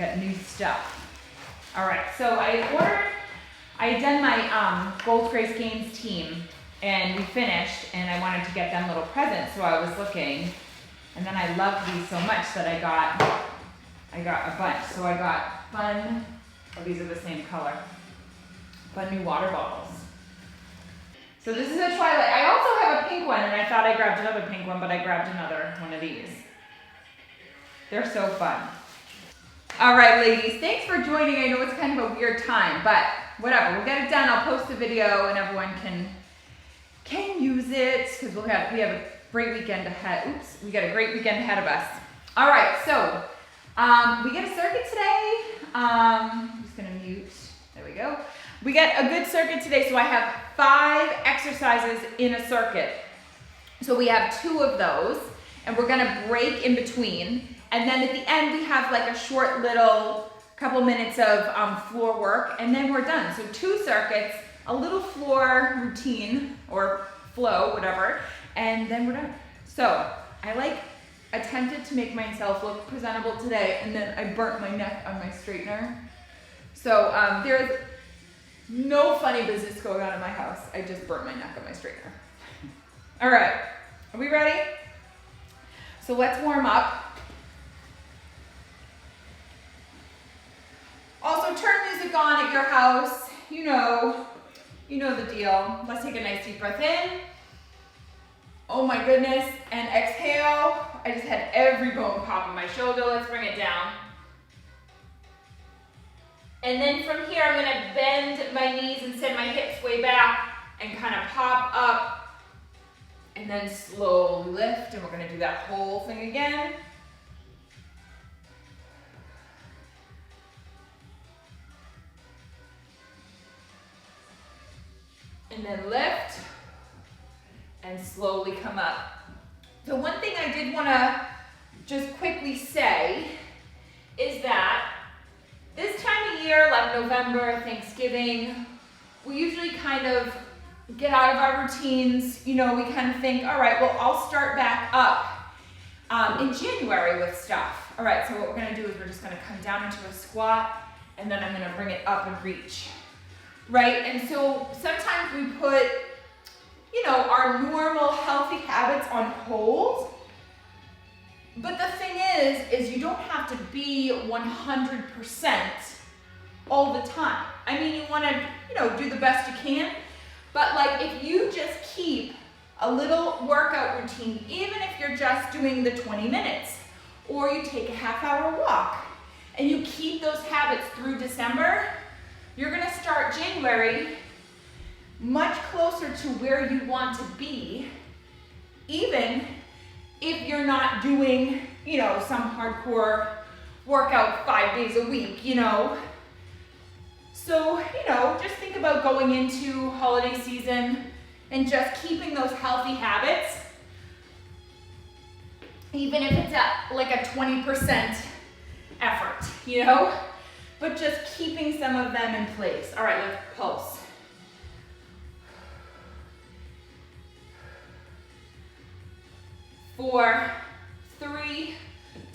get new stuff. All right, so I had done my Gold Grace Games team, and we finished, and I wanted to get them little presents, so I was looking, and then I loved these so much that I got a bunch. So I got fun, oh, these are the same color, fun new water bottles. So this is a Twilight. I also have a pink one, and I thought I grabbed another pink one, but I grabbed another one of these. They're so fun. All right, ladies, thanks for joining. I know it's kind of a weird time, but whatever, we'll get it done. I'll post the video, and everyone can use it, because we have a great weekend ahead. Oops, we got a great weekend ahead of us. All right, so we get a circuit today. I'm just gonna mute, there we go. We get a good circuit today, so I have 5 exercises in a circuit. So we have 2 of those, and we're gonna break in between. And then at the end, we have like a short little couple minutes of floor work, and then we're done. So 2 circuits, a little floor routine, or flow, whatever, and then we're done. So I attempted to make myself look presentable today, and then I burnt my neck on my straightener. So there's no funny business going on in my house. I just burnt my neck on my straightener. All right, are we ready? So let's warm up. Also, turn music on at your house. You know the deal. Let's take a nice deep breath in. Oh my goodness, and exhale. I just had every bone pop in my shoulder. Let's bring it down. And then from here, I'm gonna bend my knees and send my hips way back and kind of pop up and then slowly lift. And we're gonna do that whole thing again. And then lift and slowly come up. So one thing I did wanna just quickly say is that this time of year, like November, Thanksgiving, we usually kind of get out of our routines. We kind of think, all right, well, I'll start back up in January with stuff. All right, so what we're gonna do is we're just gonna come down into a squat, and then I'm gonna bring it up and reach, right? And so sometimes we put, our normal healthy habits on hold. But the thing is you don't have to be 100% all the time. I mean, you wanna, do the best you can, but if you just keep a little workout routine, even if you're just doing the 20 minutes, or you take a half-hour walk, and you keep those habits through December, you're gonna start January much closer to where you want to be, even if you're not doing, some hardcore workout 5 days a week, So, just think about going into holiday season and just keeping those healthy habits, even if it's at like a 20% effort, but just keeping some of them in place. All right, let's pulse. 4, 3,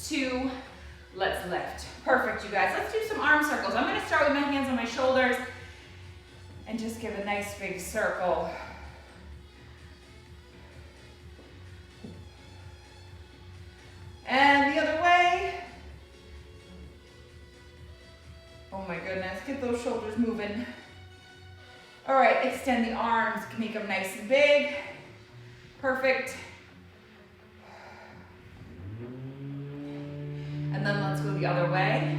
2, let's lift. Perfect, you guys. Let's do some arm circles. I'm gonna start with my hands on my shoulders and just give a nice big circle. And the other way. Oh my goodness, get those shoulders moving. All right, extend the arms, make them nice and big. Perfect. And then let's go the other way.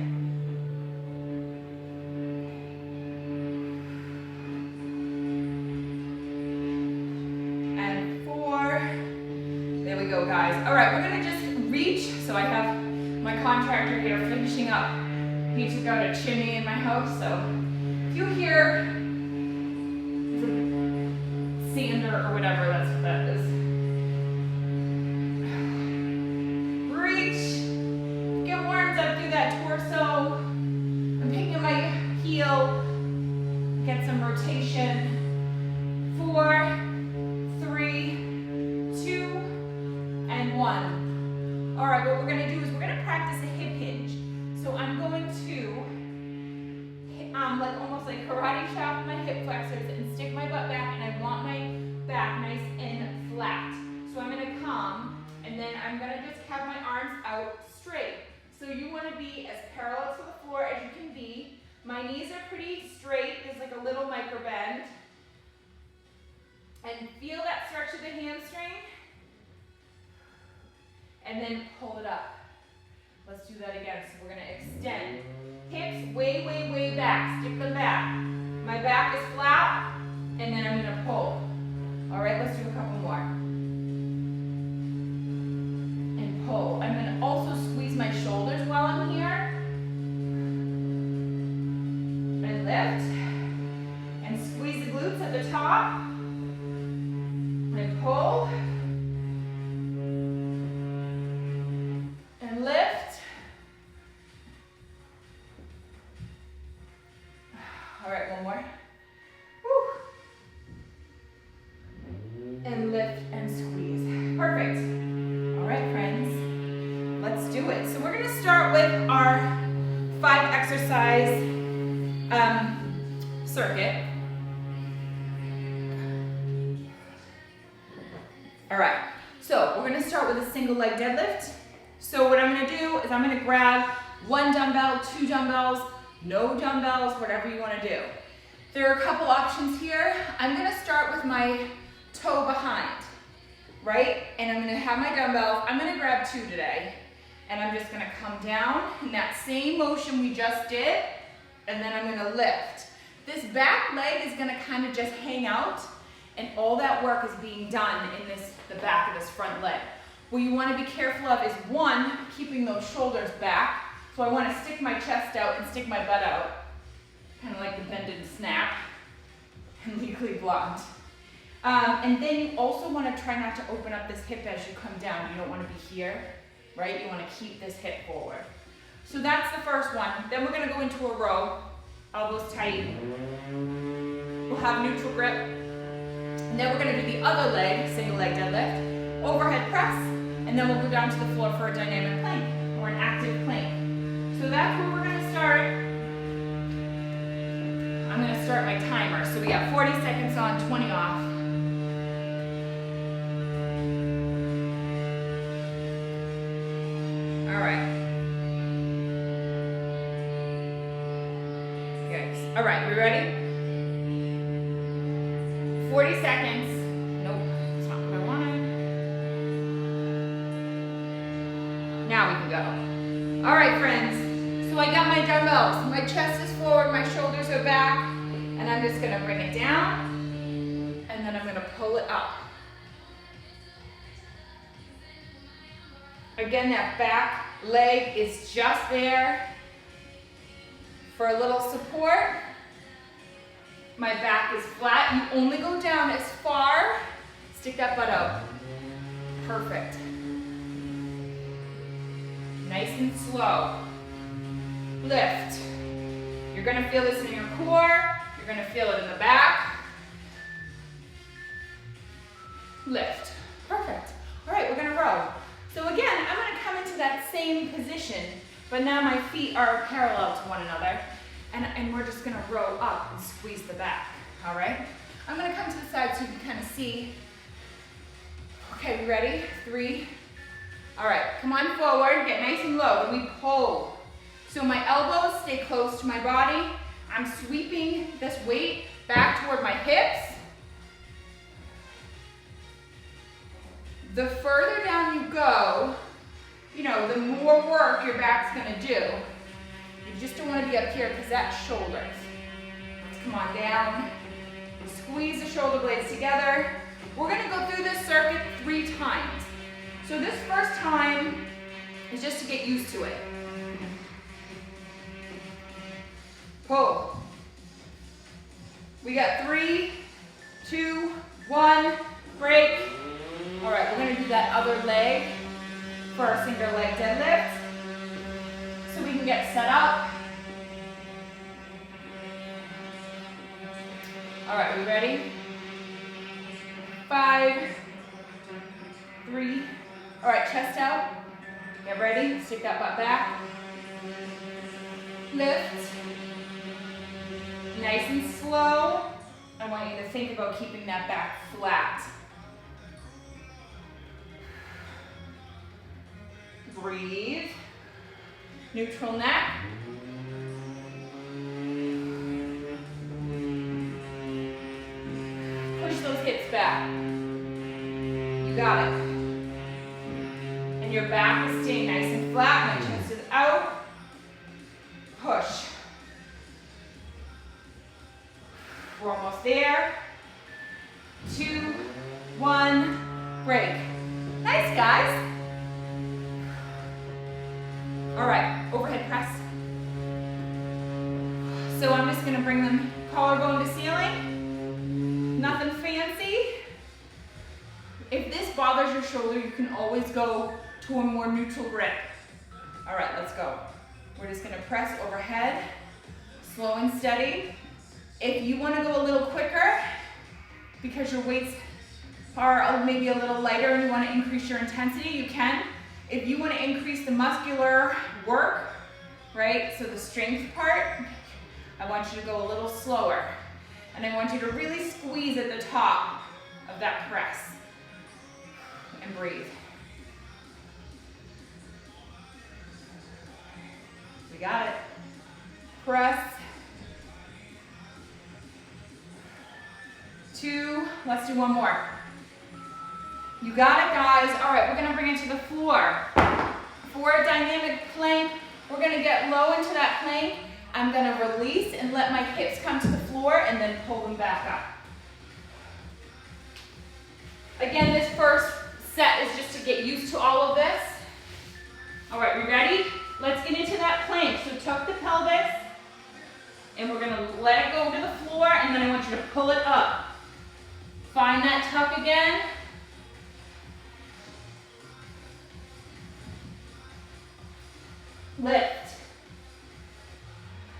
And 4. There we go, guys. All right, we're gonna just reach. So I have my contractor here finishing up. He took out a chimney in my house, so if you hear the sander or whatever, that's what that is. Reach, get warmed up, do that torso. I'm picking up my heel, get some rotation. 4, 3, 2, and 1. All right, what we're gonna do is we're gonna practice a hip hinge. So I'm going to like almost like karate chop my hip flexors and stick my butt back, and I want my back nice and flat. So I'm gonna come, and then I'm gonna just have my arms out straight. So you wanna be as parallel to the floor as you can be. My knees are pretty straight, there's like a little micro bend. And feel that stretch of the hamstring. And then pull it up. Let's do that again. So we're gonna extend. Hips way, way, way back. Stick them back. My back is flat, and then I'm gonna pull. All right, let's do a couple more. And pull. I'm gonna also squeeze my shoulders while I'm here. And lift. And squeeze the glutes at the top. And pull. And lift. All right, one more. Woo. And lift and squeeze. Perfect. All right, friends, let's do it. So we're gonna start with our 5 exercise circuit. All right, so we're gonna start with a single leg deadlift. So what I'm gonna do is I'm gonna grab 1 dumbbell, 2 dumbbells, no dumbbells, whatever you wanna do. There are a couple options here. I'm gonna start with my toe behind, right? And I'm gonna have my dumbbells. I'm gonna grab 2 today. And I'm just gonna come down in that same motion we just did, and then I'm gonna lift. This back leg is gonna kind of just hang out, and all that work is being done in the back of this front leg. What you wanna be careful of is 1, keeping those shoulders back. So I wanna stick my chest out and stick my butt out, kind of like the bend and snap, and Legally Blonde. And then you also wanna try not to open up this hip as you come down. You don't wanna be here, right? You wanna keep this hip forward. So that's the first one. Then we're gonna go into a row, elbows tight. We'll have neutral grip. And then we're gonna do the other leg, single leg deadlift, overhead press, and then we'll go down to the floor for a dynamic plank, or an active plank. So that's where we're gonna start. I'm gonna start my timer. So we got 40 seconds on, 20 off. All right. Good. All right, we ready? 40 seconds. Nope, that's not what I wanted. Now we can go. All right, friends. So I got my dumbbells. My chest is forward, my shoulders are back, and I'm just gonna bring it down, and then I'm gonna pull it up. Again, that back leg is just there for a little support. My back is flat. You only go down as far. Stick that butt out. Perfect. Nice and slow. Lift. You're gonna feel this in your core. You're gonna feel it in the back. Lift. Perfect. All right, we're gonna row. So again, I'm gonna come into that same position, but now my feet are parallel to one another, and we're just gonna row up and squeeze the back, all right? I'm gonna come to the side so you can kind of see. Okay, we ready? 3. All right, come on forward, get nice and low, and we pull. So my elbows stay close to my body. I'm sweeping this weight back toward my hips. The further down you go, you know, the more work your back's gonna do. You just don't wanna be up here because that's shoulders. Let's come on down. Squeeze the shoulder blades together. We're gonna go through this circuit 3 times. So this first time is just to get used to it. Pull. We got 3, 2, 1, break. All right, we're gonna do that other leg for our single leg deadlift. So we can get set up. All right, we ready? 5, 3. All right, chest out. Get ready, stick that butt back. Lift. Nice and slow. I want you to think about keeping that back flat. Breathe. Neutral neck. Push those hips back. You got it. And your back is staying nice and flat. My chest is out. Push. We're almost there. 2, 1, break. Nice, guys. All right, overhead press. So I'm just gonna bring them collarbone to ceiling. Nothing fancy. If this bothers your shoulder, you can always go to a more neutral grip. All right, let's go. We're just gonna press overhead, slow and steady. If you wanna go a little quicker, because your weights are maybe a little lighter and you wanna increase your intensity, you can. If you wanna increase the muscular work, right, so the strength part, I want you to go a little slower. And I want you to really squeeze at the top of that press. And breathe. We got it. Press. 2, let's do one more. You got it, guys. All right, we're gonna bring it to the floor. For a dynamic plank, we're gonna get low into that plank. I'm gonna release and let my hips come to the floor and then pull them back up. Again, this first set is just to get used to all of this. All right, we ready? Let's get into that plank. So tuck the pelvis, and we're gonna let it go to the floor, and then I want you to pull it up. Find that tuck again. Lift.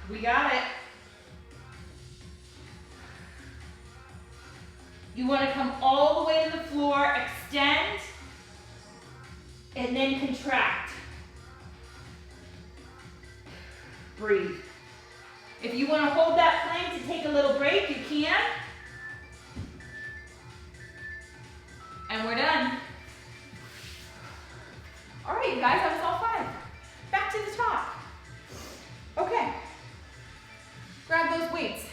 We got it. You want to come all the way to the floor, extend, and then contract. Breathe. If you want to hold that plank to take a little break, you can. And we're done. All right, you guys, that was all 5. Back to the top. Okay. Grab those weights.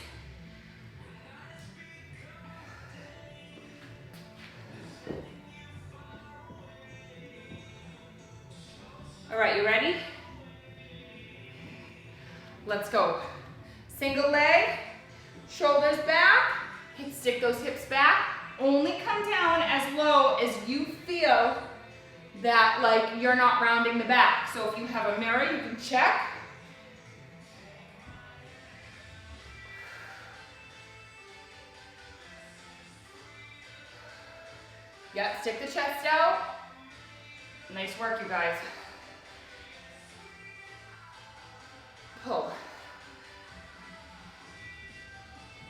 All right, you ready? Let's go. Single leg, shoulders back, stick those hips back. Only come down as low as you feel that like you're not rounding the back. So if you have a mirror, you can check. Yep, stick the chest out. Nice work, you guys. Pull.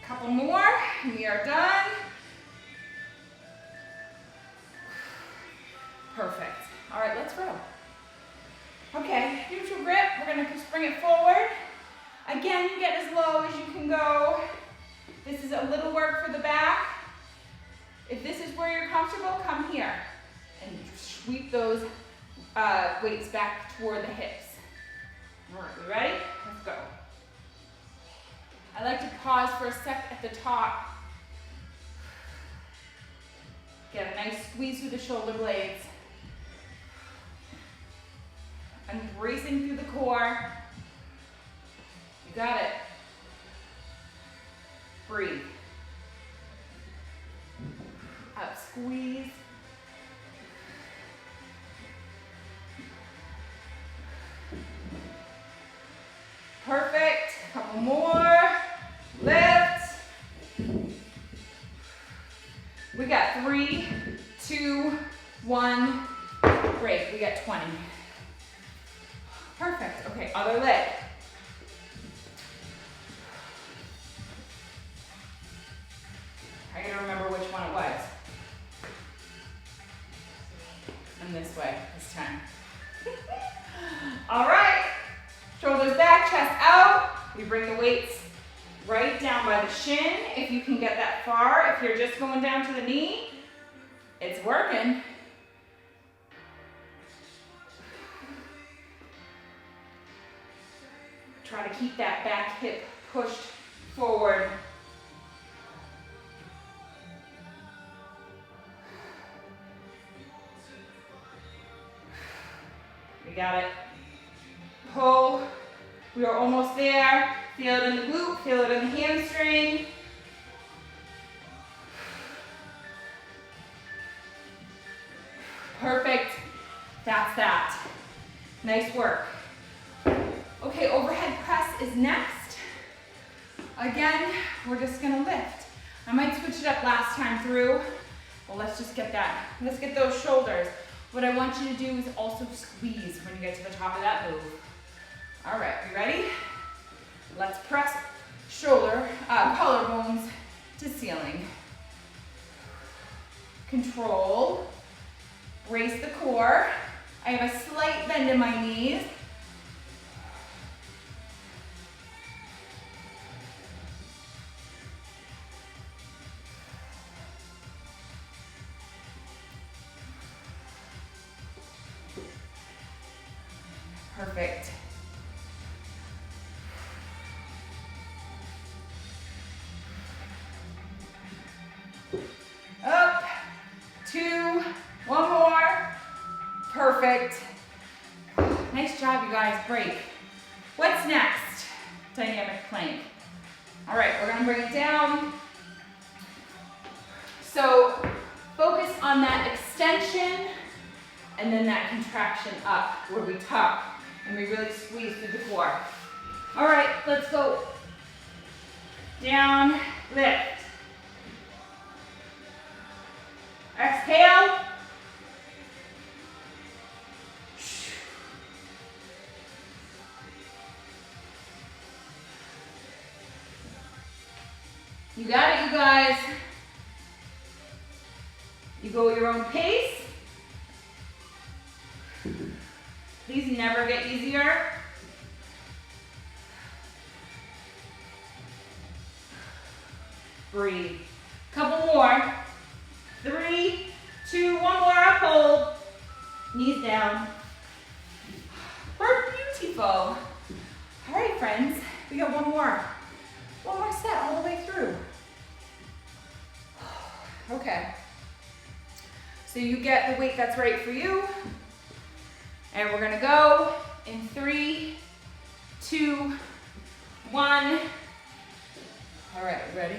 Couple more, and we are done. Perfect. All right, let's row. Okay, neutral grip. We're gonna just bring it forward. Again, you get as low as you can go. This is a little work for the back. If this is where you're comfortable, come here and sweep those weights back toward the hips. All right, we ready? Let's go. I like to pause for a sec at the top. Get a nice squeeze through the shoulder blades. Embracing through the core. You got it. Breathe. Up, squeeze. Perfect. Couple more. Lift. We got 3, 2, 1. Break. We got 20. Perfect. Okay, other leg. I gotta remember which one it was. And this way, this time. All right. Shoulders back, chest out. We bring the weights right down by the shin, if you can get that far. If you're just going down to the knee, it's working. Try to keep that back hip pushed forward. We got it. Pull. We are almost there. Feel it in the glute, feel it in the hamstring. Perfect. That's that. Nice work. Okay, overhead press is next. Again, we're just gonna lift. I might switch it up last time through. Well, let's just get that. Let's get those shoulders. What I want you to do is also squeeze when you get to the top of that move. All right, you ready? Let's press collarbones to ceiling. Control. Brace the core. I have a slight bend in my knees. Perfect. Up, 2, one more. Perfect. Nice job, you guys. Break. What's next? Dynamic plank. All right, we're gonna bring it down. So focus on that extension and then that contraction up where we tuck and we really squeeze through the core. All right, let's go. Down, lift. Exhale. You got it, you guys. You go at your own pace. These never get easier. Breathe. Couple more. 3, 2, one more, up, hold. Knees down. We're beautiful. All right, friends, we got one more set all the way through. Okay. So you get the weight that's right for you. And we're gonna go in 3, 2, 1. All right, ready?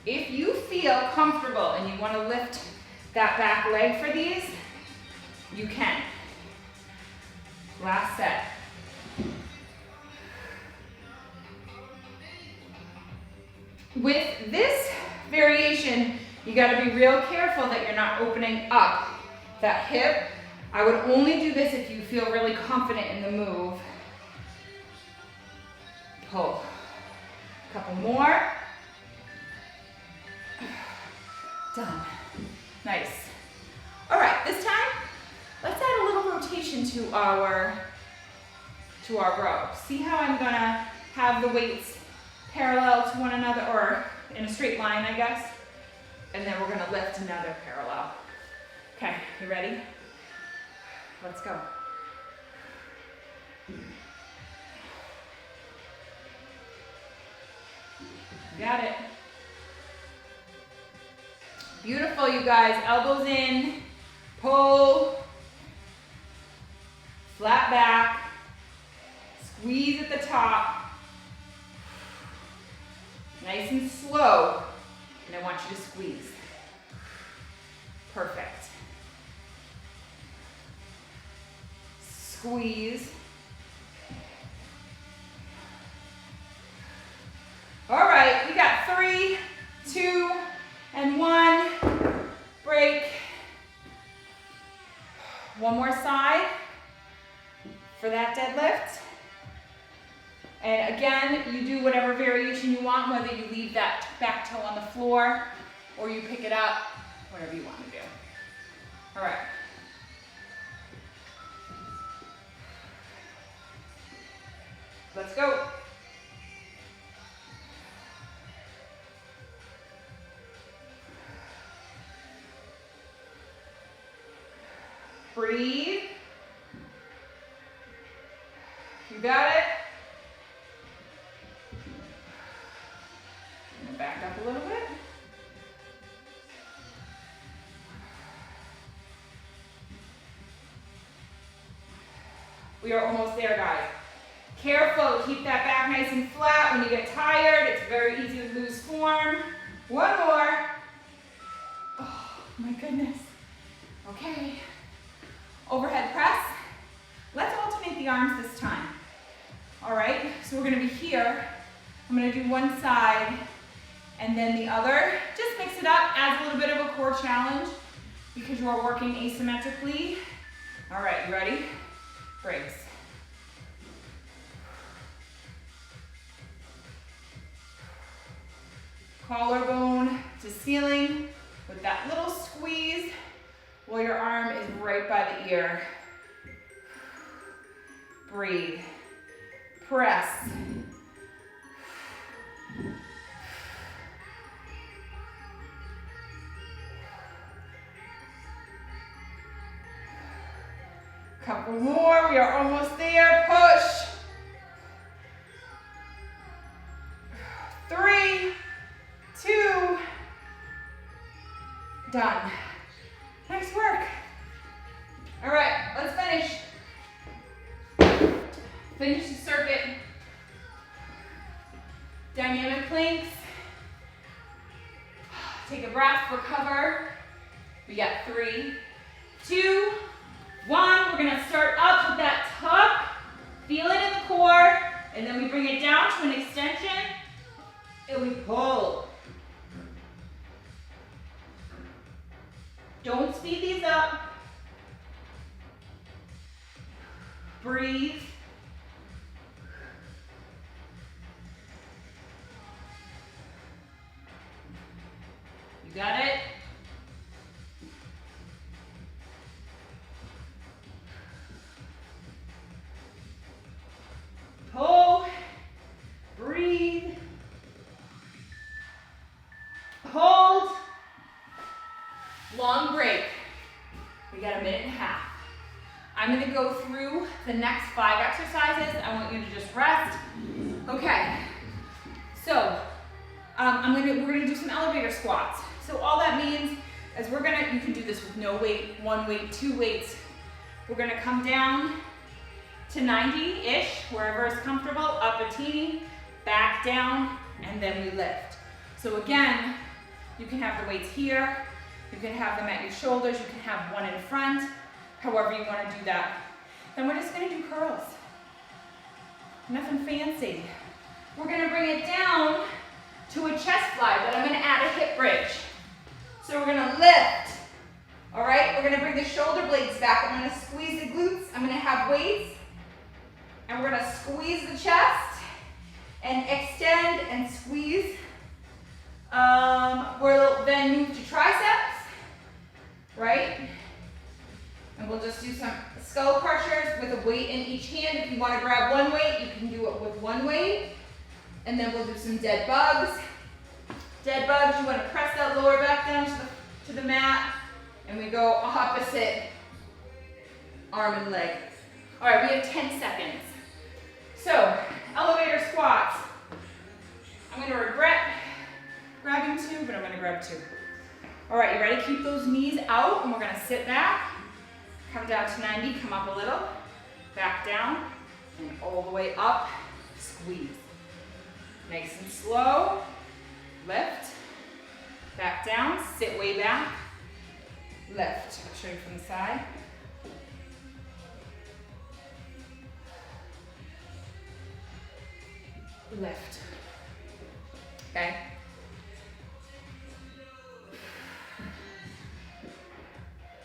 If you feel comfortable and you want to lift that back leg for these, you can. Last set. With this variation, you got to be real careful that you're not opening up that hip. I would only do this if you feel really confident in the move. Pull. A couple more. Done. Nice. All right, this time, let's add a little rotation to our row. See how I'm gonna have the weights parallel to one another, or in a straight line, I guess? And then we're gonna lift another parallel. Okay, you ready? Let's go. Got it. Beautiful, you guys. Elbows in, pull, flat back, squeeze at the top. Nice and slow. And I want you to squeeze. Perfect. Squeeze. All right, we got 3, 2, and 1. Break. One more side for that deadlift. And again, you do whatever variation you want, whether you leave that back toe on the floor or you pick it up, whatever you want to do. All right. Let's go. Breathe. You got it. And back up a little bit. We are almost there, guys. Careful, keep that back nice and flat. When you get tired, it's very easy to lose form. One more. Oh, my goodness. Okay. Overhead press. Let's alternate the arms this time. All right, so we're gonna be here. I'm gonna do one side and then the other. Just mix it up, adds a little bit of a core challenge because you are working asymmetrically. All right, you ready? Breaks. Collarbone to ceiling with that little squeeze while your arm is right by the ear. Breathe. Press. Couple more, we are almost there. Push. 3, 2, done. Nice work. All right, let's finish. Finish the circuit. Dynamic planks. Take a breath, recover. We got 3, 2, 1. We're gonna start up with that tuck. Feel it in the core, and then we bring it down to an extension, and we pull. Don't speed these up. Breathe. You got it? Pull. Breathe. Hold. Long break. We got a minute and a half. I'm gonna go through the next 5 exercises. I want you to just rest. Okay. So, we're gonna do some elevator squats. So all that means is you can do this with no weight, 1 weight, 2 weights. We're gonna come down to 90-ish, wherever is comfortable, up a teeny, back down, and then we lift. So again, you can have the weights here, you can have them at your shoulders, you can have one in front, however you wanna do that. Then we're just gonna do curls. Nothing fancy. We're gonna bring it down to a chest fly, but I'm gonna add a hip bridge. So we're gonna lift, all right? We're gonna bring the shoulder blades back. I'm gonna squeeze the glutes. I'm gonna have weights, and we're gonna squeeze the chest and extend and squeeze. We'll then move to triceps, right? And we'll just do some skull crushers with a weight in each hand. If you wanna grab one weight, you can do it with one weight. And then we'll do some dead bugs. Dead bugs, you wanna press that lower back down to the mat, and we go opposite arm and leg. All right, we have 10 seconds. So, elevator squats. I'm gonna regret grabbing 2, but I'm gonna grab 2. All right, you ready? Keep those knees out, and we're gonna sit back, come down to 90, come up a little, back down, and all the way up, squeeze. Nice and slow, lift, back down, sit way back, lift. I'll show you from the side. Lift. Okay.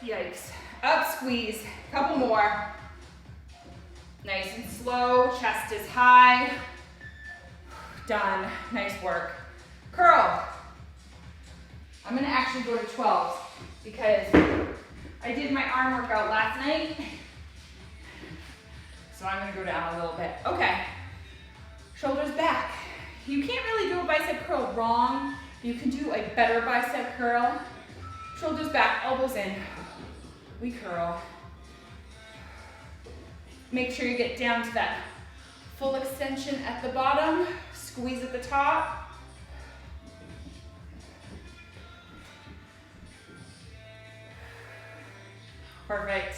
Yikes. Up, squeeze. Couple more. Nice and slow. Chest is high. Done. Nice work. Curl. I'm gonna actually go to 12s because I did my arm workout last night. So I'm gonna go down a little bit. Okay. Shoulders back. You can't really do a bicep curl wrong. You can do a better bicep curl. Shoulders back, elbows in. We curl. Make sure you get down to that full extension at the bottom. Squeeze at the top. Perfect.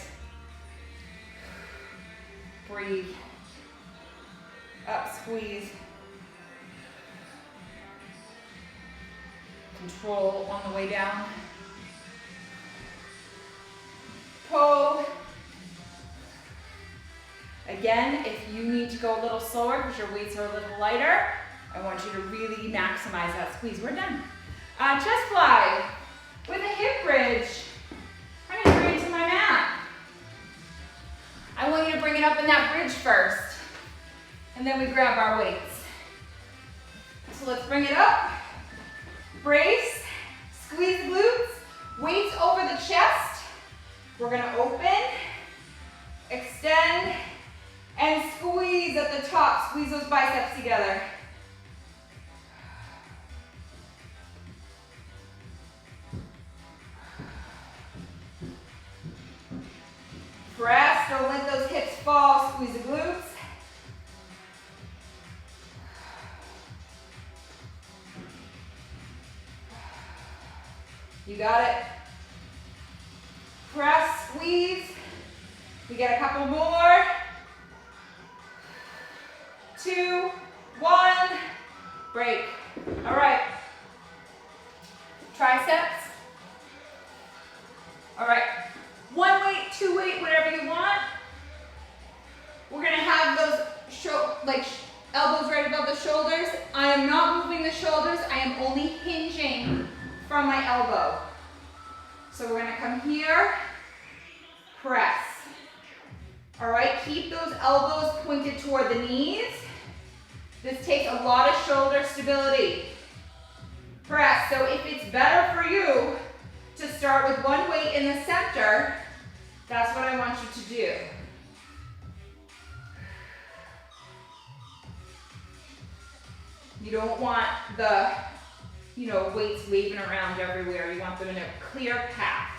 Breathe. Up, squeeze. Control on the way down. Pull. Again, if you need to go a little slower because your weights are a little lighter, I want you to really maximize that squeeze. We're done. Chest fly with a hip bridge. I'm going to bring it to my mat. I want you to bring it up in that bridge first, and then we grab our weights. So let's bring it up. Brace, squeeze the glutes, weights over the chest. We're going to open, extend, and squeeze at the top. Squeeze those biceps together. Press, don't let those hips fall. Squeeze the glutes. You got it. Press, squeeze. We get a couple more. 2, 1, break. All right. Triceps. All right. 1 weight, 2 weight, whatever you want. We're gonna have those elbows right above the shoulders. I am not moving the shoulders. I am only hinging from my elbow. So we're gonna come here, press. All right, keep those elbows pointed toward the knees. This takes a lot of shoulder stability. Press, so if it's better for you to start with 1 weight in the center, that's what I want you to do. You don't want the, weights waving around everywhere. You want them in a clear path.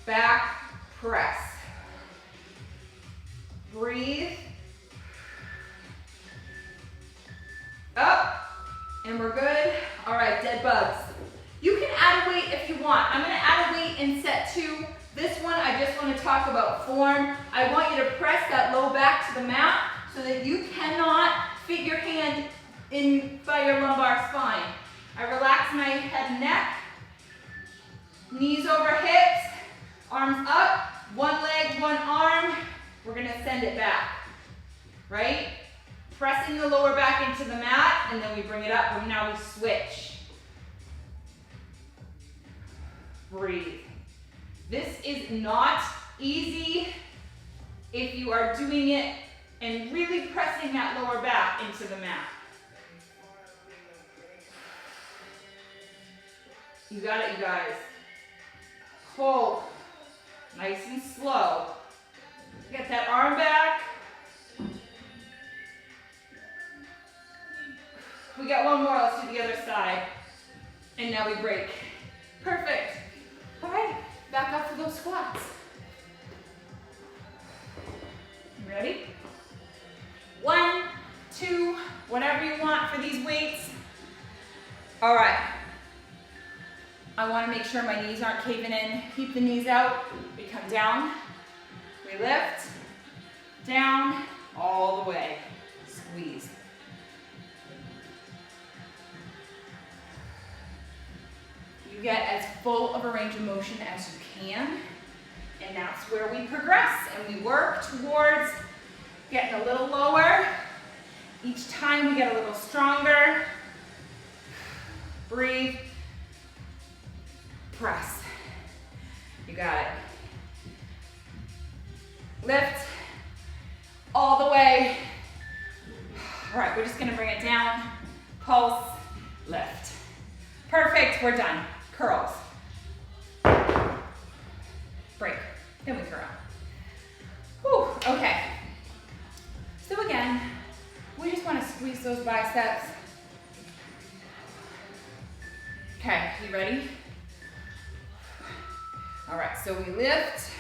Back, press. Breathe. Up, and we're good. All right, dead bugs. You can add a weight if you want. I'm gonna add a weight in set 2. This one, I just wanna talk about form. I want you to press that low back to the mat so that you cannot fit your hand in by your lumbar spine. I relax my head and neck, knees over hips, arms up, 1 leg, 1 arm. We're gonna send it back, right? Pressing the lower back into the mat, and then we bring it up, and now we switch. Breathe. This is not easy if you are doing it and really pressing that lower back into the mat. You got it, you guys. Hold. Nice and slow. Get that arm back. We got 1 more, let's do the other side. And now we break. Perfect. All right, back up for those squats. Ready? 1, 2, whatever you want for these weights. All right. I want to make sure my knees aren't caving in. Keep the knees out. We come down. We lift. Down. All the way. Squeeze. You get as full of a range of motion as you can. And that's where we progress. And we work towards getting a little lower. Each time we get a little stronger. Breathe. Press. You got it. Lift. All the way. All right, we're just gonna bring it down. Pulse. Lift. Perfect, we're done. Curls. Break. Then we curl. Whew, okay. So again, we just wanna squeeze those biceps. Okay, you ready? All right, so we lift.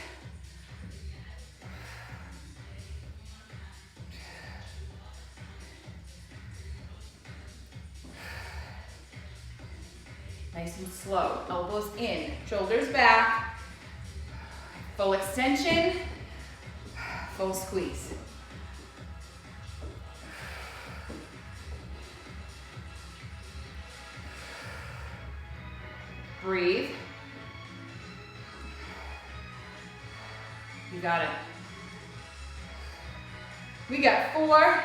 Nice and slow. Elbows in, shoulders back. Full extension, full squeeze. Breathe. You got it. We got 4.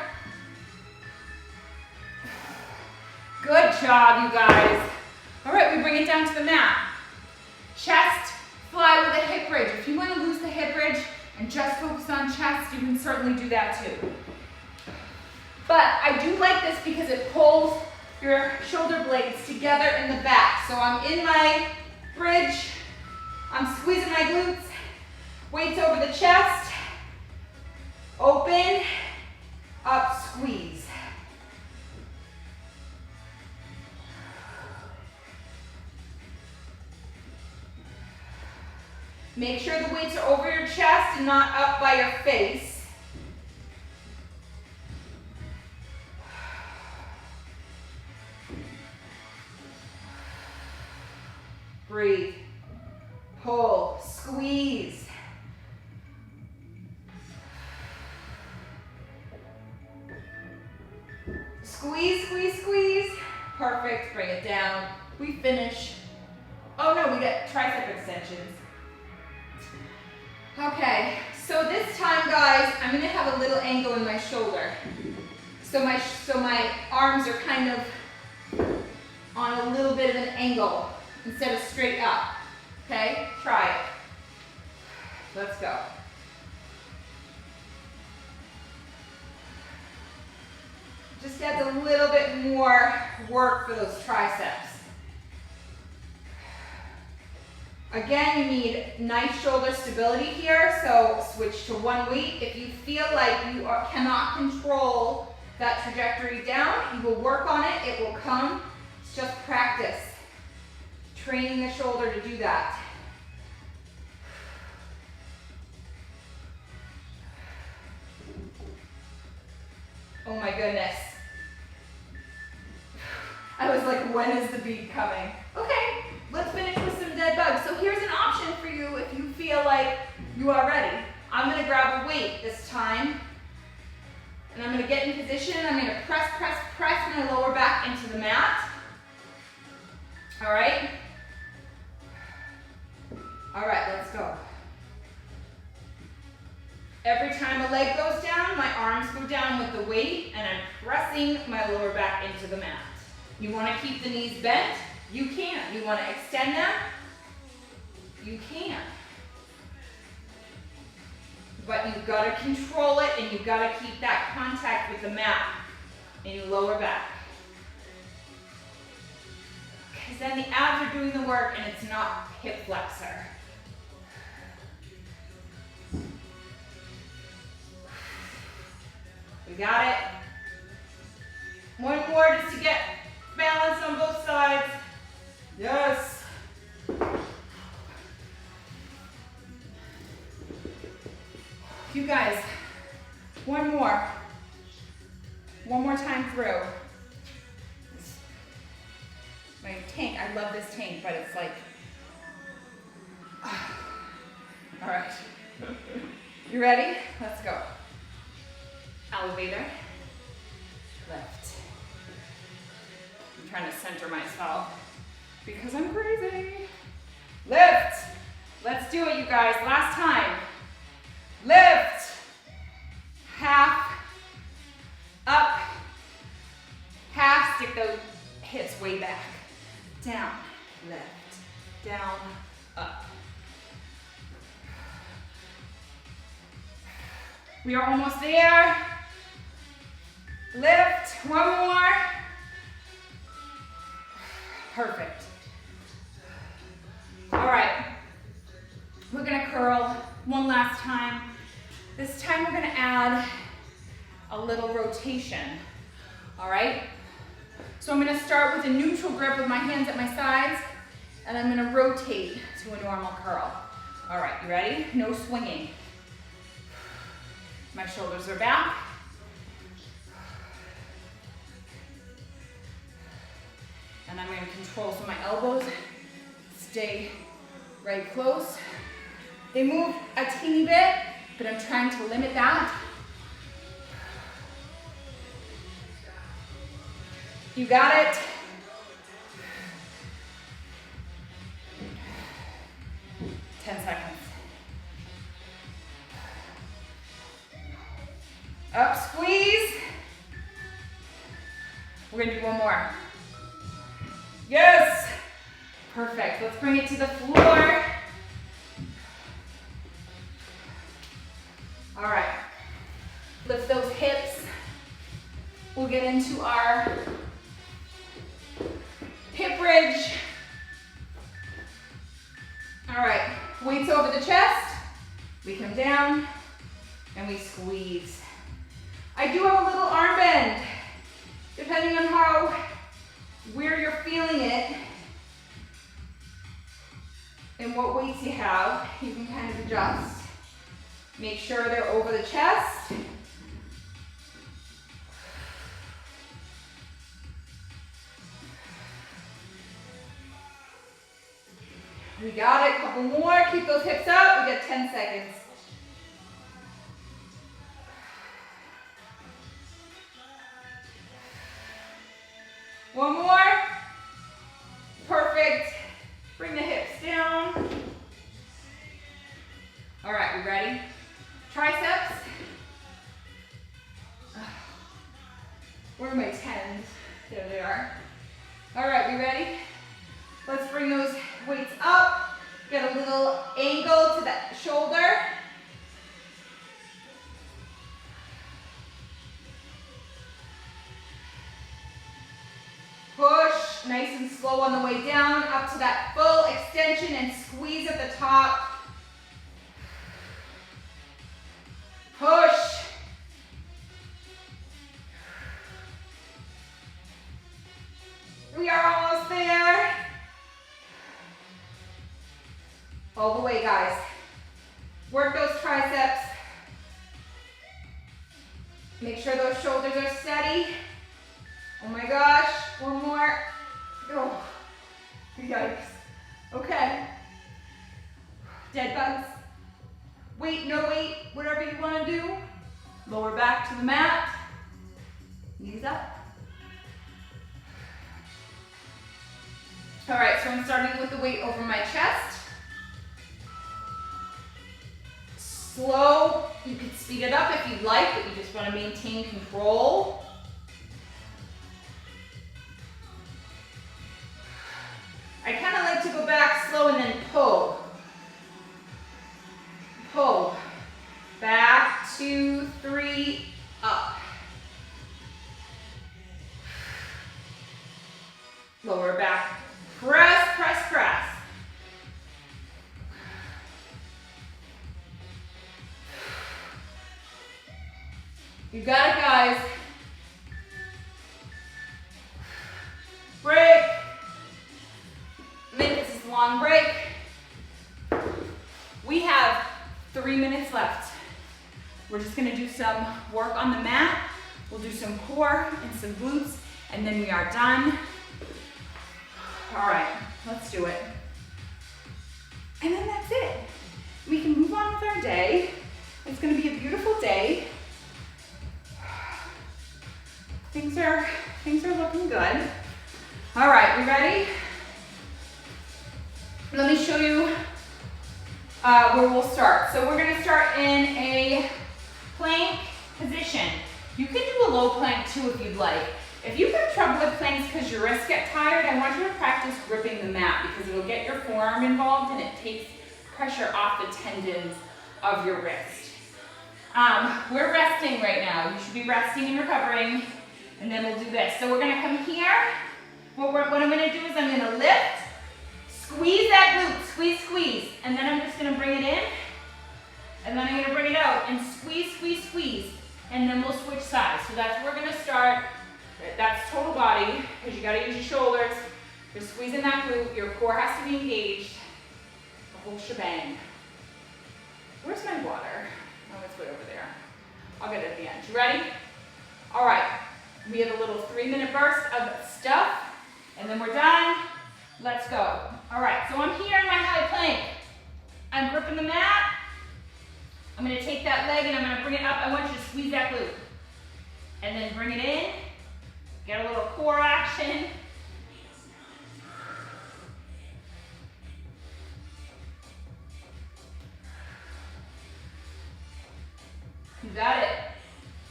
Good job, you guys. All right, we bring it down to the mat. Chest, fly with a hip bridge. If you want to lose the hip bridge and just focus on chest, you can certainly do that too. But I do like this because it pulls your shoulder blades together in the back. So I'm in my bridge, I'm squeezing my glutes, weights over the chest, open, up, squeeze. Make sure the weights are over your chest and not up by your face. Breathe, pull, squeeze. Squeeze, squeeze, squeeze. Perfect, bring it down. We finish. Oh no, we got tricep extensions. Okay, so this time, guys, I'm gonna have a little angle in my shoulder. So my arms are kind of on a little bit of an angle instead of straight up. Okay, try it. Let's go. Just adds a little bit more work for those triceps. Again, you need nice shoulder stability here, so switch to one weight. If you feel like you cannot control that trajectory down, you will work on it, it will come. It's just practice. Training the shoulder to do that. Oh my goodness. I was like, when is the beat coming? Okay, let's finish with some dead bugs. So here's an option for you if you feel like you are ready. I'm gonna grab a weight this time. And I'm gonna get in position. I'm gonna press, press, press my lower back into the mat. All right? All right, let's go. Every time a leg goes down, my arms go down with the weight, and I'm pressing my lower back into the mat. You want to keep the knees bent? You can. You want to extend them? You can. But you've got to control it, and you've got to keep that contact with the mat in your lower back. Because then the abs are doing the work, and it's not hip flexor. We got it. One more just to get balance on both sides. Yes. You guys, one more. One more time through. My tank, I love this tank, but it's like, all right. You ready? Let's go. Elevator, lift. I'm trying to center myself because I'm crazy. Lift. Let's do it, you guys. Last time. Lift. Half. Up. Half. Stick those hips way back. Down. Lift. Down. Up. We are almost there. Lift, one more. Perfect. All right, we're gonna curl one last time. This time we're gonna add a little rotation All right? So I'm gonna start with a neutral grip with my hands at my sides, and I'm gonna rotate to a normal curl. All right, you ready? No swinging. My shoulders are back. And I'm gonna control so my elbows stay right close. They move a teeny bit, but I'm trying to limit that. You got it. Ten seconds. Up, squeeze. We're gonna do one more. Yes. Perfect. Let's bring it to the floor. All right. Lift those hips. We'll get into our hip bridge. All right. Weights over the chest. We come down and we squeeze. I do have a little arm bend. Depending on where you're feeling it and what weights you have, you can kind of adjust. Make sure they're over the chest. We got it, couple more. Keep those hips up. We got 10 seconds. One more. Perfect. Bring the hips down. All right, we ready? Triceps. Where are my 10s? There they are. All right, we ready? Let's bring those weights up. Get a little angle to that shoulder. Push, nice and slow on the way down, up to that full extension and squeeze at the top. Push. We are almost there. All the way, guys. Work those triceps. Make sure those shoulders are steady. Oh my gosh, one more. Oh, yikes. Okay. Dead bugs. Weight, no weight, whatever you want to do. Lower back to the mat. Knees up. All right, so I'm starting with the weight over my chest. Slow, you can speed it up if you'd like, but you just want to maintain control. I kind of like to go back slow and then pull. Pull. Back, 2, 3, up. Lower back. Press, press, press. You got it, guys. Break. This is a long break. We have 3 minutes left. We're just gonna do some work on the mat. We'll do some core and some glutes, and then we are done. All right, let's do it. And then that's it. We can move on with our day. It's gonna be a beautiful day. Things are looking good. All right, we ready? Let me show you where we'll start. So we're gonna start in a plank position. You can do a low plank too if you'd like. If you have trouble with planks because your wrists get tired, I want you to practice gripping the mat because it'll get your forearm involved and it takes pressure off the tendons of your wrist. We're resting right now. You should be resting and recovering, and then we'll do this. So we're gonna come here. What I'm gonna do is I'm gonna lift, squeeze that glute, squeeze, squeeze, and then I'm just gonna bring it in, and then I'm gonna bring it out and squeeze, squeeze, squeeze, and then we'll switch sides. So that's where we're gonna start. Ready? it. That's total body, because you gotta use your shoulders. You're squeezing that glute. Your core has to be engaged. The whole shebang. Where's my water? Oh, it's way over there. I'll get it at the end. You ready? All right. We have a little 3-minute burst of stuff, and then we're done. Let's go. All right, so I'm here in my high plank. I'm gripping the mat. I'm gonna take that leg and I'm gonna bring it up. I want you to squeeze that glute. And then bring it in. Get a little core action. You got it.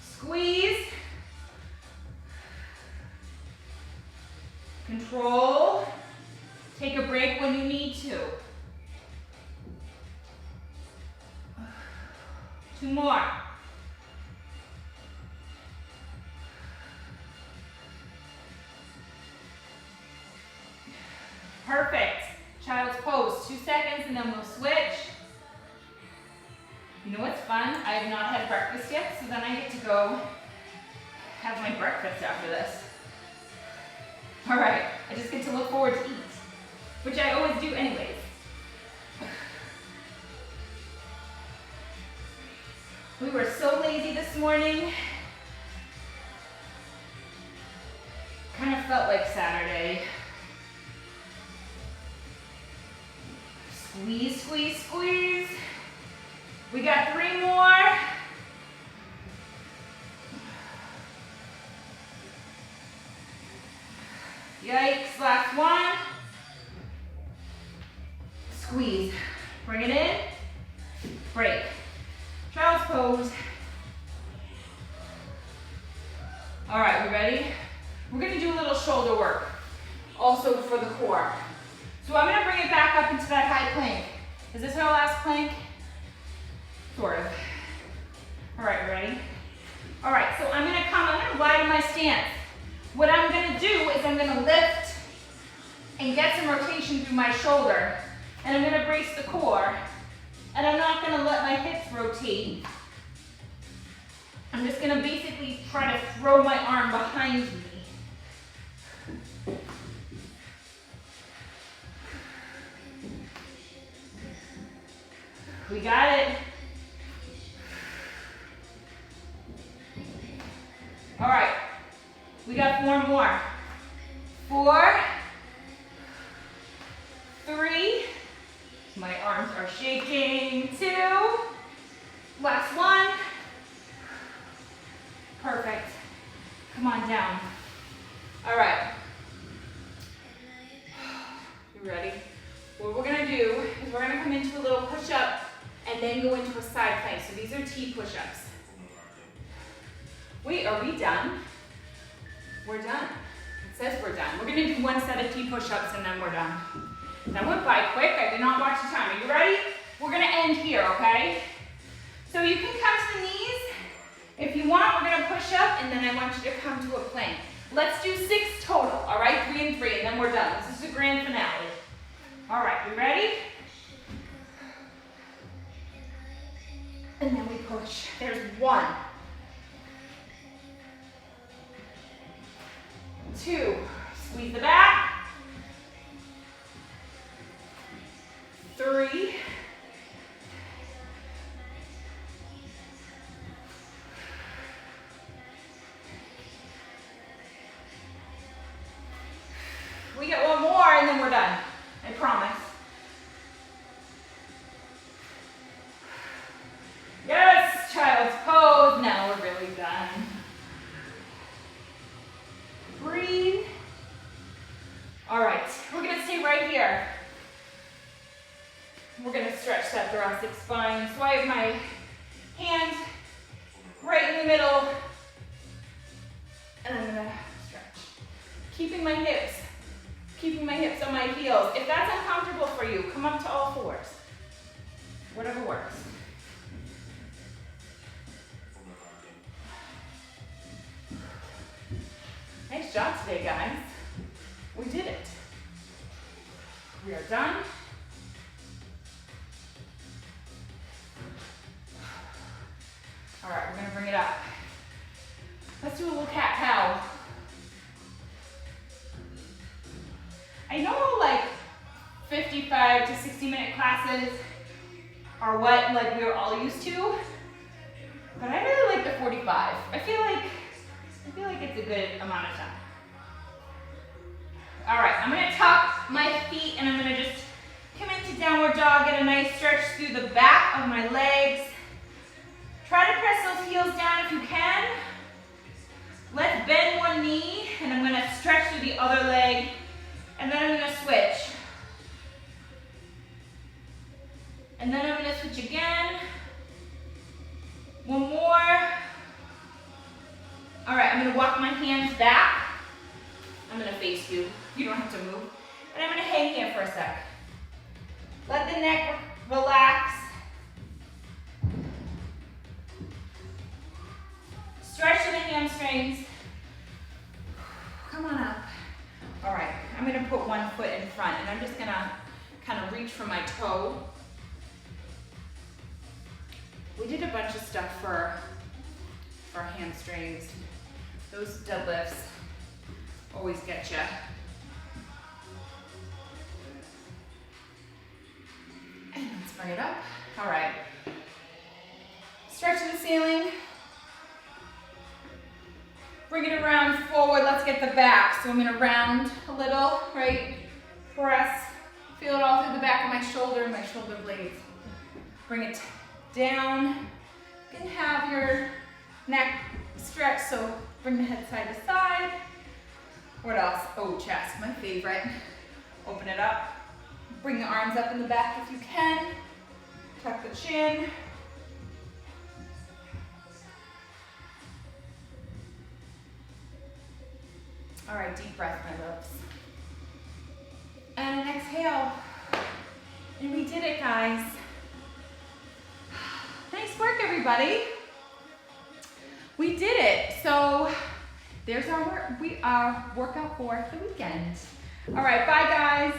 Squeeze. Control. Take a break when you need to. 2 more. Perfect. Child's pose. 2 seconds and then we'll switch. You know what's fun? I have not had breakfast yet, so then I get to go have my breakfast after this. All right, I just get to look forward to eat, which I always do anyways. We were so lazy this morning. Kind of felt like Saturday. Squeeze, squeeze, squeeze. We got 3 more. Yikes, last one. Squeeze. Bring it in. Break. Child's pose. All right, we ready? We're gonna do a little shoulder work, also for the core. So I'm gonna bring it back up into that high plank. Is this our last plank? Sort of. All right, ready? All right, so I'm gonna widen my stance. What I'm gonna do is I'm gonna lift and get some rotation through my shoulder, and I'm gonna brace the core, and I'm not gonna let my hips rotate. I'm just gonna basically try to throw my arm behind me. We got it. All right, we got 4 more. 4, 3, my arms are shaking. 2, last one. Perfect. Come on down. All right. You ready? What we're gonna do is we're gonna come into a little push-up and then go into a side plank. So these are T push-ups. Wait, are we done? We're done. It says we're done. We're gonna do 1 set of T push-ups and then we're done. That went by quick. I did not watch the time. Are you ready? We're gonna end here, okay? So you can come to the knees. If you want, we're gonna push up and then I want you to come to a plank. Let's do 6 total, all right? 3 and 3, and then we're done. This is the grand finale. All right, you ready? And then we push. There's 1. 2, squeeze the back. 3. We get 1 more and then we're done. I promise. Yes, child's pose. Now we're really done. Breathe. All right, we're gonna stay right here. We're gonna stretch that thoracic spine. So I have my hand right in the middle, and I'm gonna stretch. Keeping my hips on my heels. If that's uncomfortable for you, come up to all 4s. Whatever works. Nice job today, guys. We did it. We are done. All right, we're gonna bring it up. Let's do a little cat-cow. I know like 55 to 60-minute classes are what like we're all used to, but I really like the 45. I feel like it's a good amount of time. All right, I'm gonna tuck my feet and I'm gonna just come into downward dog, get a nice stretch through the back of my legs. Try to press those heels down if you can. Let's bend one knee and I'm gonna stretch through the other leg and then I'm gonna switch. And then I'm gonna switch again. One more. All right, I'm gonna walk my hands back. I'm gonna face you. You don't have to move. And I'm gonna hang here for a sec. Let the neck relax. Stretch to the hamstrings. Come on up. All right, I'm gonna put one foot in front and I'm just gonna kind of reach for my toe. We did a bunch of stuff for hamstrings. Those deadlifts always get you. And let's bring it up. All right. Stretch to the ceiling. Bring it around forward. Let's get the back. So I'm gonna round a little, right? Press. Feel it all through the back of my shoulder and my shoulder blades. Bring it down. You can have your neck stretch, so bring the head side to side. What else? Oh, chest, my favorite. Open it up. Bring the arms up in the back if you can. Tuck the chin. All right, deep breath, my loves. And an exhale. And we did it, guys. Nice work, everybody. We did it. So there's our workout for the weekend. All right, bye, guys.